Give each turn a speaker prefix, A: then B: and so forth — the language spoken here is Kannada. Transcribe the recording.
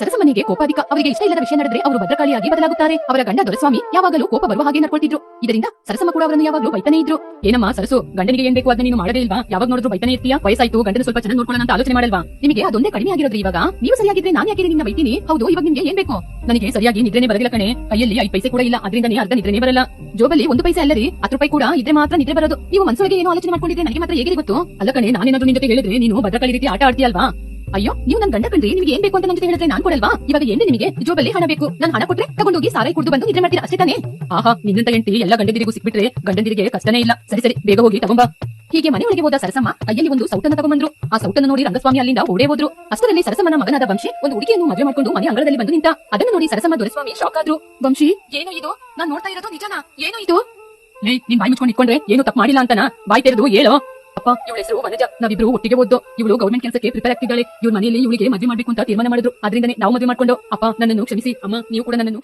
A: ಸರಸಮ್ಮನಿಗೆ ಕೋಪಾಧಿಕ. ಅವರಿಗೆ ಇಷ್ಟ ಇಲ್ಲದ ವಿಷಯ ನಡೆದ್ರೆ ಅವರು ಭದ್ರಕಾಳಿಯಾಗಿ ಬದಲಾಗುತ್ತಾರೆ. ಅವರ ಗಂಡ ದೊರೆಸ್ವಾಮಿ ಯಾವಾಗಲೂ ಕೋಪ ಬರುವ ಹಾಗೆ ನಡ್ಕೊಳ್ತಿದ್ರು. ಇದರಿಂದ ಸರಸಮ್ಮ ಕೂಡ ಅವರನ್ನು ಯಾವಾಗಲೂ ಬೈತಾನೆ ಇದ್ರು. ಏನಮ್ಮ ಸರಸು, ಗಂಡನಿಗೆ ಏನ್ ಬೇಕು ಅದನ್ನ ನೀನು ಮಾಡದೇ ಇಲ್ವಾ? ಯಾವಾಗ ನೋಡಿದ್ರು ಬೈತಾನೆ ಇರ್ತೀಯಾ? ವಯಸ್ಸಾಯ್ತು, ಗಂಡನ ಸ್ವಲ್ಪ ಚೆನ್ನಾಗಿ ನೋಡ್ಕೊಳ್ಳೋಣ ಅಂತ ಆಲೋಚನೆ ಮಾಡಲ್ವಾ? ನಿಮಗೆ ಅದೊಂದೇ ಕಡಿಮೆ ಆಗಿರೋದ್ರಿ. ಇವಾಗ ನೀವು ಸರಿಯಾಗಿದ್ರೆ ನಾನು ಯಾಕೆ ನಿನ್ನ ಬೈತೀನಿ? ಹೌದು, ಇವಾಗ ನಿಮ್ಗೆ ಏನ್ ಬೇಕು? ನನಗೆ ಸರಿಯಾಗಿ ನಿದ್ರೆನೇ ಬರದಿಲ್ಲ ಕಣೆ. ಕೈಯಲ್ಲಿ 5 ಪೈಸೆ ಕೂಡ ಇಲ್ಲ, ಅದರಿಂದನೇ ಅರ್ಧ ನಿದ್ರೆನೇ ಬರಲ್ಲ. ಜೋಬಲ್ಲಿ 1 ಪೈಸೆ ಅಲ್ಲರಿ, 10 ರೂಪಾಯಿ ಕೂಡ ಇದ್ರೆ ಮಾತ್ರ ನಿದ್ರೆ ಬರೋದು. ನೀವು ಮನಸ್ಸೊಳಗೆ ಏನೋ ಆಲೋಚನೆ ಮಾಡ್ಕೊಂಡಿದ್ರೆ ನನಗೆ ಮಾತ್ರ ಹೇಗೆ ಗೊತ್ತು? ಅಲ್ಲ ಕಣೆ, ನಾನೇನಾದ್ರೂ ನಿನ್ ಜೊತೆ ಹೇಳಿದ್ರೆ ನೀನು ಭದ್ರಕಾಳಿ ರೀತಿ ಆಟ ಆಡ್ತೀಯಲ್ವಾ? ಅಯ್ಯೋ, ನೀವು ನನ್ ಗಂಡ ಕಂಡ್ರಿ, ನಿಮಗೆ ಏನ್ ಬೇಕು ಅಂತ ನನ್ನ ಜೊತೆ ಹೇಳಿದ್ರೆ ನಾನು ಕೊಡಲ್ವಾ? ಇವಾಗ ಏನೇ ನಿಮಗೆ ಜೋಬಲ್ಲಿ ಹಣ ಬೇಕು, ನಾನು ಹಣ ಕೊಟ್ರೆ ತಗೊಂಡೋಗಿ ಸಾರಾಯಿ ಕುಡಿದು ಬಂದು ನಿದ್ರೆ ಮಾಡ್ತೀರಾ, ಅಷ್ಟೇ ತಾನೇ? ಆಹಾ, ನಿನ್ನಂತ ಹೆಂಡತಿ ಎಲ್ಲ ಗಂಡಂದಿರಿಗೂ ಸಿಕ್ಬಿಟ್ರೆ ಗಂಡಂದಿರಿಗೆ ಕಷ್ಟನೇ ಇಲ್ಲ. ಸರಿ ಸರಿ, ಬೇಗ ಹೋಗಿ ತಗೊಂಬಾ. ಹೀಗೆ ಮನೆಯೊಳಗೆ ಹೋದ ಸರಸಮ್ಮ ಕೈಯಲ್ಲಿ ಒಂದು ಸೌಟನ್ನು ತಗೊಂಡ್ಬಂದ್ರು. ಆ ಸೌಟನ್ನು ನೋಡಿ ರಂಗಸ್ವಾಮಿ ಅಲ್ಲಿಂದ ಓಡೇ ಹೋದ್ರು. ಅಷ್ಟರಲ್ಲಿ ಸರಸಮ್ಮನ ಮಗನಾದ ವಂಶಿ ಒಂದು ಹುಡುಗಿಯನ್ನು ಮದುವೆ ಮಾಡ್ಕೊಂಡು ಮನೆ ಅಂಗಳದಲ್ಲಿ ಬಂದು ನಿಂತ. ಅದನ್ನು ನೋಡಿ ಸರಸಮ್ಮ ದೊರೆಸ್ವಾಮಿ ಶಾಕ್ ಆದ್ರು. ವಂಶಿ, ಏನು ಇದು? ನಾನ್ ನೋಡ್ತಾ ಇರೋದು ನಿಜನಾ? ಏನು ಇದು? ನೀನ್ ಬಾಯಿ ಮುಚ್ಕೊಂಡು ಇಟ್ಕೊಂಡ್ರೆ ಏನು ತಪ್ಪು ಮಾಡಿಲ್ಲ ಅಂತನಾ? ಬಾಯಿ ತೆರೆದು ಹೇಳೋ. ಅಪ್ಪ, ಇವಳ ಹೆಸರು ವನಜ. ನಾವಿಬ್ರು ಒಟ್ಟಿಗೆ ಓದ್ದೋ. ಇವಳು ಗವರ್ಮೆಂಟ್ ಕೆಲಸಕ್ಕೆ ಪ್ರಿಪೇರ್ ಆಗ್ತಿದ್ದಾಳೆ. ಇವ್ರ ಮನೆಯಲ್ಲಿ ಇವಳಿಗೆ ಮದುವೆ ಮಾಡ್ಬೇಕು ಅಂತ ತೀರ್ಮಾನ ಮಾಡಿದ್ರು. ಅದರಿಂದನೇ ನಾವು ಮದುವೆ ಮಾಡ್ಕೊಂಡು. ಅಪ್ಪ, ನನ್ನನ್ನು ಕ್ಷಮಿಸಿ. ಅಮ್ಮ, ನೀವು ಕೂಡ ನನ್ನನ್ನು